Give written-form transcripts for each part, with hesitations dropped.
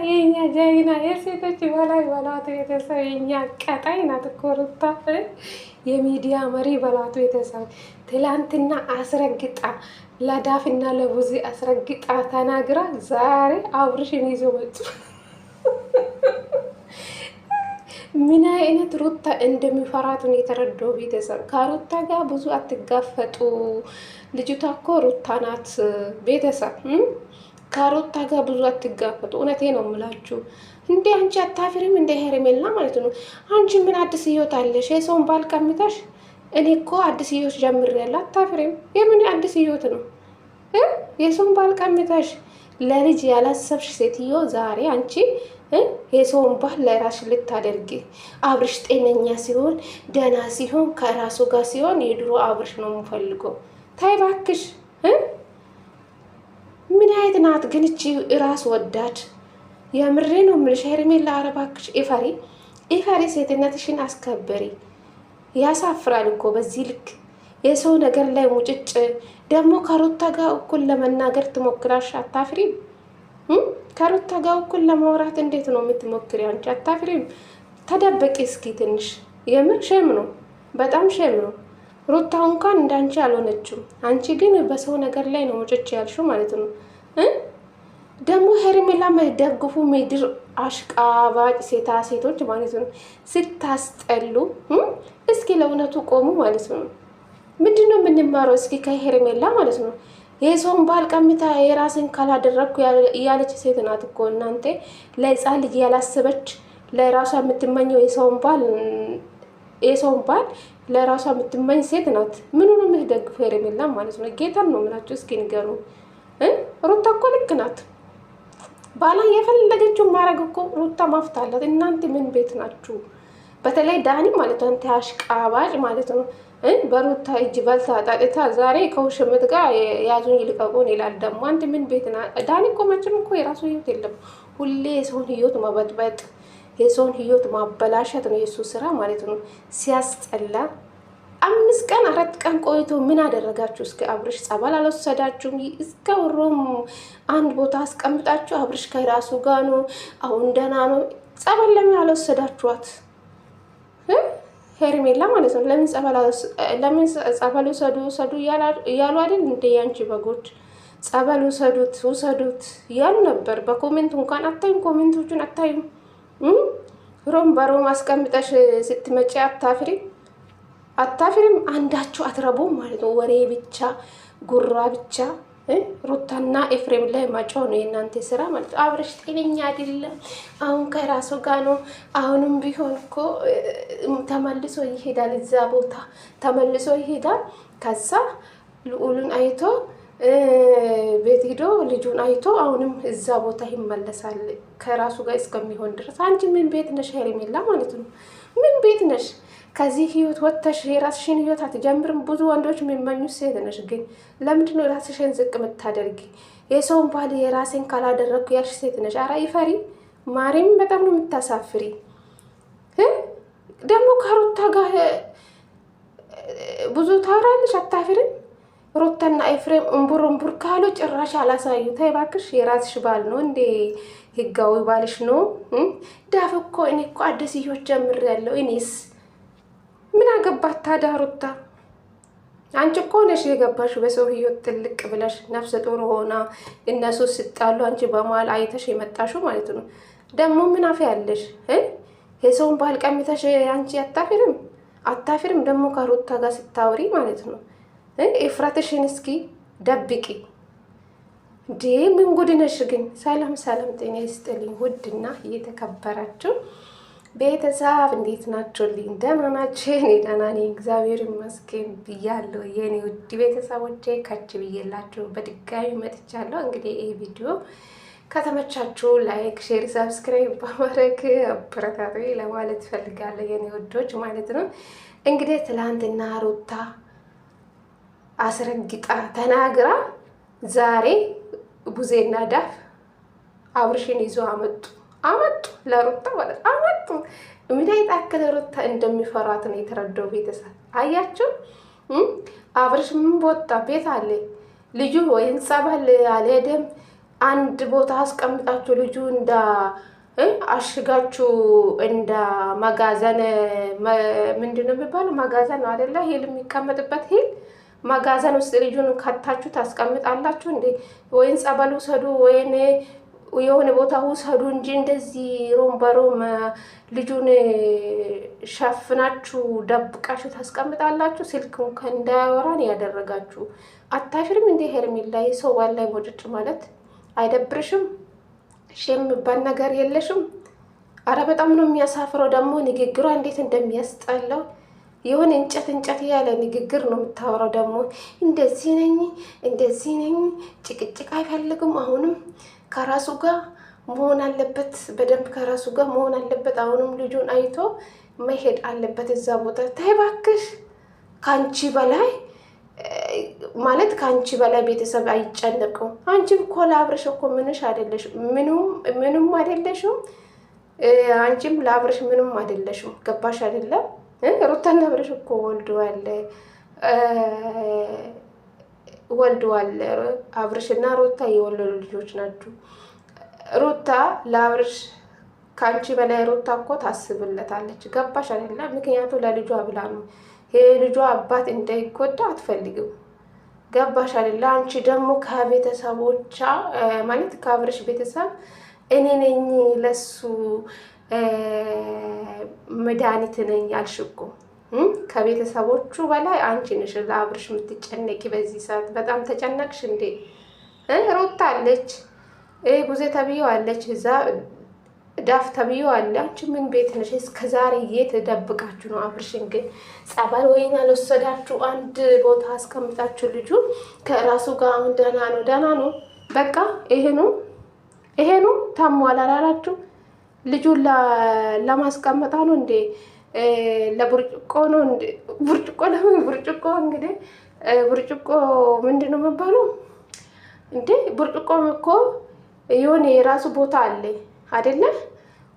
የኛ ጀግና የሴቶች በላይ በሏት ቤተሰብ። የኛ ቀጣይ ናት እኮ ሩታ፣ የሚዲያ መሪ በሏት ቤተሰብ። ትላንትና አስረግጣ ለዳፍና ለቡዚ አስረግጣ ተናግራ ዛሬ አብርሽን ይዞ መጡ። ምን አይነት ሩታ እንደሚፈራቱን የተረዳው ቤተሰብ። ከሩታ ጋር ብዙ አትጋፈጡ። ልጅቷ እኮ ሩታ ናት ቤተሰብ። ከሩታ ጋር ብዙ አትጋፈጡ። እውነቴ ነው የምላችሁ። እንዴ አንቺ አታፍሪም? እንደ ሄርሜላ ማለት ነው። አንቺ ምን አዲስ ህይወት አለሽ? የሰውን ባል ቀምተሽ። እኔ እኮ አዲስ ህይወት ጀምሬያለሁ። አታፍሪም? የምን አዲስ ህይወት ነው? የሰውን ባል ቀምተሽ ለልጅ ያላሰብሽ ሴትዮ ዛሬ አንቺ የሰውን ባል ለራስሽ ልታደርጊ። አብርሽ ጤነኛ ሲሆን ደህና ሲሆን ከራሱ ጋር ሲሆን የድሮ አብርሽ ነው የምፈልገው። ታይ እባክሽ። ምን አይነት ናት ግን እቺ ራስ ወዳድ? የምሬ ነው የምልሽ ሄርሜላ። ኧረ እባክሽ ኢፈሪ ኢፈሪ፣ ሴትነትሽን አስከበሪ። ያሳፍራል እኮ በዚህ ልክ የሰው ነገር ላይ ሙጭጭ። ደግሞ ከሩታ ጋር እኩል ለመናገር ትሞክራሽ። አታፍሪም? ከሩታ ጋር እኩል ለማውራት እንዴት ነው የምትሞክሪ አንቺ? አታፍሪም? ተደበቂ እስኪ ትንሽ። የምር ሸም ነው፣ በጣም ሸም ነው። ሩታ እንኳን እንዳንቺ አልሆነችም። አንቺ ግን በሰው ነገር ላይ ነው ሙጭጭ ያልሽው ማለት ነው። ደግሞ ሄርሜላ ደግፉ ምድር አሽቃባጭ ሴታ ሴቶች ማለት ነው። ስታስጠሉ። እስኪ ለእውነቱ ቆሙ ማለት ነው። ምንድን ነው የምንማረው እስኪ ከሄርሜላ ማለት ነው? የሰውን ባል ቀምታ የራስን ካላደረግኩ እያለች ሴት ናት እኮ እናንተ። ለሕፃን ልጅ ያላሰበች ለራሷ የምትመኘው የሰውን ባል ለራሷ የምትመኝ ሴት ናት። ምኑን የምትደግፉ ሄርሜላ ማለት ነው? ጌታን ነው የምላችሁ። እስኪ ንገሩ። ሩታ እኮ ልክ ናት። ባላ የፈለገችው ማድረግ እኮ ሩታ ማፍታላት። እናንተ ምን ቤት ናችሁ? በተለይ ዳኒ ማለት ነው። አንተ አሽቃባጭ ማለት ነው። በሩታ እጅ በልታ ጣጥታ ዛሬ ከውሽምት ጋር ያዙኝ ይልቀቁን ይላል። ደግሞ አንድ ምን ቤት ና ዳኒ እኮ መቼም እኮ የራሱ ህይወት የለም። ሁሌ የሰውን ህይወት መበጥበጥ፣ የሰውን ህይወት ማበላሸት ነው የሱ ስራ ማለት ነው። ሲያስጠላ። 5 ቀን 4 ቀን ቆይቶ ምን አደረጋችሁ? እስከ አብርሽ ጸበል አልወሰዳችሁም? እስከ ወሮም አንድ ቦታ አስቀምጣችሁ አብርሽ ከራሱ ጋር ነው አሁን ደህና ነው። ጸበል ለምን አልወሰዳችኋት? ሄርሜላ ማለት ነው። ለምን ጸበል ውሰዱ እያሉ አይደል እንደ ያንቺ በጎች? ጸበል ውሰዱት እያሉ ነበር። በኮሜንት እንኳን አታዩም፣ ኮሜንቶቹን አታዩም። ሮም በሮም አስቀምጠሽ ስትመጪ አታፍሪም? አንዳችሁ አትረቡም ማለት ነው። ወሬ ብቻ ጉራ ብቻ። ሩታና ኤፍሬም ላይ ማጫው ነው የእናንተ ስራ ማለት ነው። አብረሽ ጤነኛ አይደለም፣ አሁን ከራሱ ጋር ነው። አሁንም ቢሆን እኮ ተመልሶ ይሄዳል፣ እዛ ቦታ ተመልሶ ይሄዳል። ከዛ ልዑሉን አይቶ ቤት ሄዶ ልጁን አይቶ አሁንም እዛ ቦታ ይመለሳል ከራሱ ጋር እስከሚሆን ድረስ። አንቺ ምን ቤት ነሽ ሄርሜላ ማለት ነው? ምን ቤት ነሽ? ከዚህ ህይወት ወጥተሽ የራስሽን ህይወት አትጀምርም? ብዙ ወንዶች የሚመኙት ሴት ነሽ፣ ግን ለምንድን ነው ራስሽን ዝቅ የምታደርጊ? የሰውን ባል የራሴን ካላደረግኩ ያልሽ ሴት ነሽ። አራ ይፈሪ ማሪም፣ በጣም ነው የምታሳፍሪ። ደግሞ ከሩታ ጋር ብዙ ታወራለሽ፣ አታፍሪም? ሩታና ኤፍሬም እምቡር ካሉ ጭራሽ አላሳዩ። ተይ እባክሽ፣ የራስሽ ባል ነው እንዴ? ህጋዊ ባልሽ ነው። ዳፍ እኮ እኔ እኮ አዲስ ህይወት ጀምሬያለሁ። እኔስ ምን አገባት ታዲያ ሩታ? አንቺ እኮ ነሽ የገባሽ በሰው ህይወት ጥልቅ ብለሽ። ነፍሰ ጡር ሆና እነሱ ስጣሉ አንቺ በመሀል አይተሽ የመጣሽው ማለት ነው። ደግሞ ምን አፍ ያለሽ? የሰውን ባል ቀምተሽ አንቺ አታፍሪም? ደግሞ ከሩታ ጋር ስታወሪ ማለት ነው። እፍረትሽን እስኪ ደብቂ እንዴ! ምን ጉድ ነሽ ግን? ሰላም ጤና ይስጥልኝ ውድና እየተከበራችሁ ቤተሰብ እንዴት ናችሁልኝ? ደህና ናችሁ? እኔ ደህና ነኝ እግዚአብሔር ይመስገን ብያለሁ። የኔ ውድ ቤተሰቦቼ ከች ብዬላችሁ በድጋሚ መጥቻለሁ። እንግዲህ ይህ ቪዲዮ ከተመቻችሁ ላይክ፣ ሼር፣ ሰብስክራይብ በማድረግ አበረታቱ ለማለት ፈልጋለሁ የኔ ውዶች ማለት ነው። እንግዲህ ትላንትና ሩታ አስረግጣ ተናግራ ዛሬ ቡዜና ዳፍ አብርሽን ይዞ አመጡ ለሩታ ማለት አመጡ። ምን አይታከለ ሩታ እንደሚፈራት ነው የተረዳው ቤተሰብ። አያችሁ አብርሽ ምን ቦታ ቤት አለ ልጁ ወይም ጸበል አልሄደም አንድ ቦታ አስቀምጣችሁ ልጁ እንደ አሽጋችሁ እንደ መጋዘን ምንድን ነው የሚባለው? መጋዘን ነው አይደለ? ሂል የሚቀመጥበት ሂል መጋዘን ውስጥ ልጁን ከታችሁ ታስቀምጣላችሁ እንዴ? ወይን ጸበል ውሰዱ ወይን የሆነ ቦታ ውሰዱ እንጂ እንደዚህ ሮም በሮም ልጁን ሸፍናችሁ ደብቃችሁ ታስቀምጣላችሁ። ስልክ እንኳን እንዳያወራን ያደረጋችሁ አታፍርም እንዴ ሄርሜላ? ሰው ባላይ ሞጭጭ ማለት አይደብርሽም? እሺ የሚባል ነገር የለሽም? አረ በጣም ነው የሚያሳፍረው። ደግሞ ንግግሯ እንዴት እንደሚያስጠላው የሆነ እንጨት ያለ ንግግር ነው የምታወራው። ደግሞ እንደዚህ ነኝ ጭቅጭቅ አይፈልግም። አሁንም ከራሱ ጋር መሆን አለበት፣ በደንብ ከራሱ ጋር መሆን አለበት። አሁንም ልጁን አይቶ መሄድ አለበት እዛ ቦታ። ተይ እባክሽ፣ ከአንቺ በላይ ማለት ከአንቺ በላይ ቤተሰብ አይጨነቅም። አንቺ እኮ ለአብረሽ እኮ ምንሽ አይደለሽም፣ ምንም አይደለሽም። አንቺም ለአብረሽ ምንም አይደለሽም። ገባሽ አይደለም? ሩታና አብረሽ እኮ ወልደዋል። አብረሽና ሩታ የወለዱ ልጆች ናቸው። ሩታ ለአብረሽ ከአንቺ በላይ ሩታ እኮ ታስብለታለች። ገባሽ አይደለም? ምክንያቱ ለልጇ ብላ ነው። የልጇ አባት እንዳይጎዳ አትፈልግም። ገባሽ አይደለ? አንቺ ደግሞ ከቤተሰቦቿ ማለት ከአብረሽ ቤተሰብ እኔ ነኝ ለሱ መድኃኒት ነኝ አልሽ እኮ። ከቤተሰቦቹ በላይ አንቺ ነሽ ለአብረሽ የምትጨነቂ። በዚህ ሰዓት በጣም ተጨነቅሽ እንዴ? ሩታ አለች፣ ጉዜ ተብዬው አለች፣ እዛ ዳፍ ተብዬው አለ። አንቺ ምን ቤት ነሽ? እስከ ዛሬ የት ደብቃችሁ ነው አብርሽን? ግን ጸበል ወይን አልወሰዳችሁ? አንድ ቦታ አስቀምጣችሁ ልጁ ከራሱ ጋር አሁን ደህና ነው። በቃ ይሄ ነው ታሟል አላላችሁ? ልጁን ለማስቀመጣ ነው እንዴ? ለብርጭቆ ነው እንዴ? ብርጭቆ እንግዲህ ብርጭቆ ምንድን ነው የሚባለው እንዴ? ብርጭቆም እኮ የሆነ የራሱ ቦታ አለ አይደለ?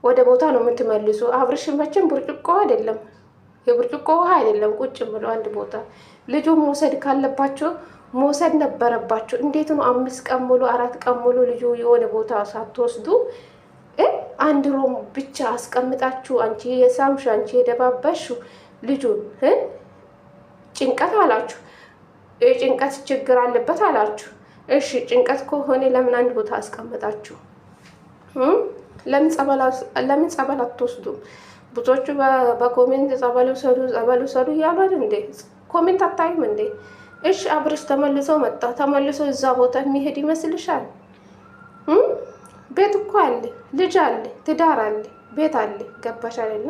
ወደ ቦታ ነው የምትመልሱ። አብርሽ መቼም ብርጭቆ አይደለም፣ የብርጭቆ ውሃ አይደለም ቁጭ ብሎ አንድ ቦታ። ልጁ መውሰድ ካለባቸው መውሰድ ነበረባቸው። እንዴት ነው 5 ቀን ሙሉ 4 ቀን ሙሉ ልጁ የሆነ ቦታ ሳትወስዱ አንድ ሮም ብቻ አስቀምጣችሁ አንቺ የሳምሽ አንቺ የደባበሽ ልጁን ጭንቀት አላችሁ። የጭንቀት ችግር አለበት አላችሁ። እሺ ጭንቀት ከሆነ ለምን አንድ ቦታ አስቀምጣችሁ? ለምን ጸበል አትወስዱም? ብዙዎቹ በኮሜንት ጸበል ውሰዱ እያሉ አይደል እንዴ? ኮሜንት አታዩም እንዴ? እሺ አብርሽ ተመልሶ መጣ። ተመልሶ እዛ ቦታ የሚሄድ ይመስልሻል? ቤት እኮ አለ፣ ልጅ አለ፣ ትዳር አለ፣ ቤት አለ። ገባሽ አይደለ?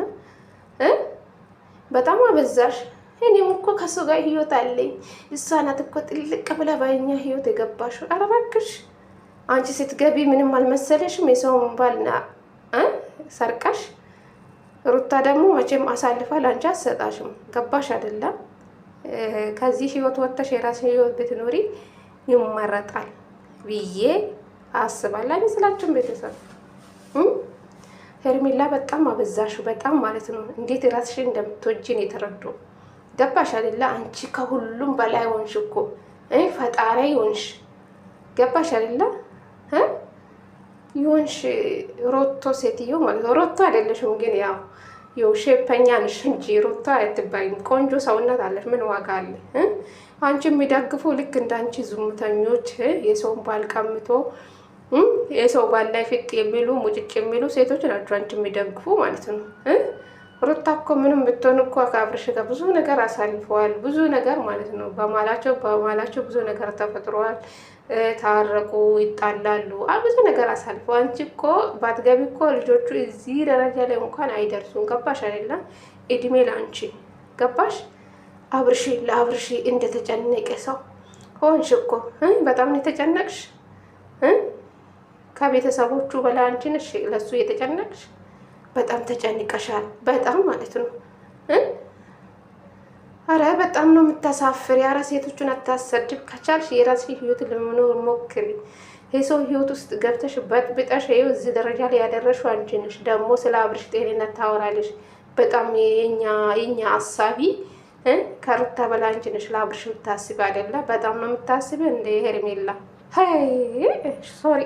በጣም አበዛሽ። እኔም እኮ ከሱ ጋር ህይወት አለኝ። እሷ ናት እኮ ጥልቅ ብላ በእኛ ህይወት የገባሽ። ኧረ እባክሽ አንቺ ስትገቢ ምንም አልመሰለሽም። የሰውን ባልና ሰርቃሽ። ሩታ ደግሞ መቼም አሳልፋ ላንቺ አትሰጣሽም። ገባሽ አይደለም? ከዚህ ህይወት ወጥተሽ የራስሽን ህይወት ብትኖሪ ይመረጣል ብዬ አስባለሁ። አይመስላችሁም ቤተሰብ? ሄርሜላ በጣም አበዛሹ፣ በጣም ማለት ነው። እንዴት ራስሽን እንደምትወጂን የተረዱ። ገባሽ አይደለ? አንቺ ከሁሉም በላይ ሆንሽ እኮ ፈጣሪ ሆንሽ። ገባሽ አይደለ? ይሆንሽ ሮቶ ሴትዮ ማለት ነው። ሮቶ አይደለሽም ግን ያው ሼፐኛ ነሽ እንጂ ሮቶ አትባይም። ቆንጆ ሰውነት አለሽ። ምን ዋጋ አለ? አንቺ የሚደግፉ ልክ እንዳንቺ ዝሙተኞች የሰውን ባል ቀምቶ የሰው ባል ላይ ፍጥ የሚሉ ሙጭጭ የሚሉ ሴቶች ናቸው አንቺ የሚደግፉ ማለት ነው። ሩታ እኮ ምንም ብትሆን እኮ ከአብርሽ ጋር ብዙ ነገር አሳልፈዋል። ብዙ ነገር ማለት ነው። በማላቸው ብዙ ነገር ተፈጥሯል። ታረቁ፣ ይጣላሉ፣ ብዙ ነገር አሳልፈዋል። አንቺ እኮ ባትገቢ እኮ ልጆቹ እዚህ ደረጃ ላይ እንኳን አይደርሱም። ገባሽ አይደለም? እድሜ ለአንቺ። ገባሽ? ለአብርሽ እንደተጨነቀ ሰው ሆንሽ እኮ። በጣም ነው የተጨነቅሽ። ከቤተሰቦቹ በላይ አንቺ ነሽ ለሱ የተጨነቅሽ። በጣም ተጨንቀሻል። በጣም ማለት ነው። አረ በጣም ነው የምታሳፍሪ። አረ ሴቶቹን አታሰድብ። ከቻልሽ የራስሽ ህይወት ለመኖር ሞክሪ። የሰው ህይወት ውስጥ ገብተሽ በጥብጠሽ ይኸው እዚህ ደረጃ ላይ ያደረሽው አንቺ ነሽ። ደግሞ ስለ አብርሽ ጤንነት ታወራለሽ። በጣም የኛ አሳቢ ከሩታ በላይ አንቺ ነሽ ለአብርሽ የምታስቢ አይደለ? በጣም ነው የምታስቢ እንደ ሄርሜላ። ሶሪ